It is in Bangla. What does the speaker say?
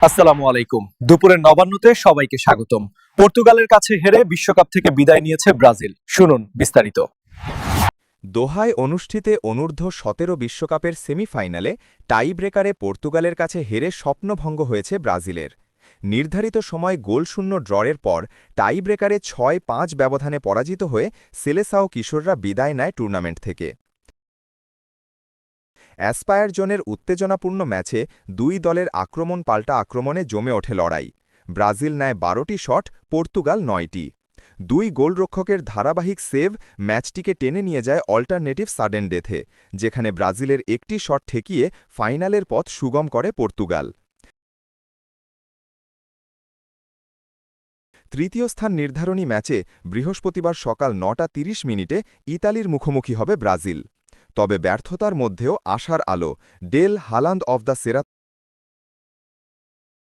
আসসালামু আলাইকুম। দুপুরের নবান্নতে সবাইকে স্বাগতম। পর্তুগালের কাছে হেরে বিশ্বকাপ থেকে বিদায় নিয়েছে ব্রাজিল। শুনুন বিস্তারিত। দোহায় অনুষ্ঠিত অনূর্ধ্ব-১৭ বিশ্বকাপের সেমিফাইনালে টাই ব্রেকারে পর্তুগালের কাছে হেরে স্বপ্নভঙ্গ হয়েছে ব্রাজিলের। নির্ধারিত সময় গোলশূন্য ড্রয়ের পর টাই ব্রেকারে ৬-৫ ব্যবধানে পরাজিত হয়ে সেলেসাও কিশোররা বিদায় নেয় টুর্নামেন্ট থেকে। অ্যাসপায়ার জোনের উত্তেজনাপূর্ণ ম্যাচে দুই দলের আক্রমণ পাল্টা আক্রমণে জমে ওঠে লড়াই। ব্রাজিল নেয় ১২টি শট, পর্তুগাল ৯টি। দুই গোলরক্ষকের ধারাবাহিক সেভ ম্যাচটিকে টেনে নিয়ে যায় অল্টারনেটিভ সাডেন ডেথে, যেখানে ব্রাজিলের একটি শট ঠেকিয়ে ফাইনালের পথ সুগম করে পর্তুগাল। তৃতীয় স্থান নির্ধারণী ম্যাচে বৃহস্পতিবার সকাল ৯টা ৩০ মিনিটে ইতালির মুখোমুখি হবে ব্রাজিল। তবে ব্যর্থতার মধ্যেও আশার আলো। ডেল হালান্দ অফ দ্য সেরা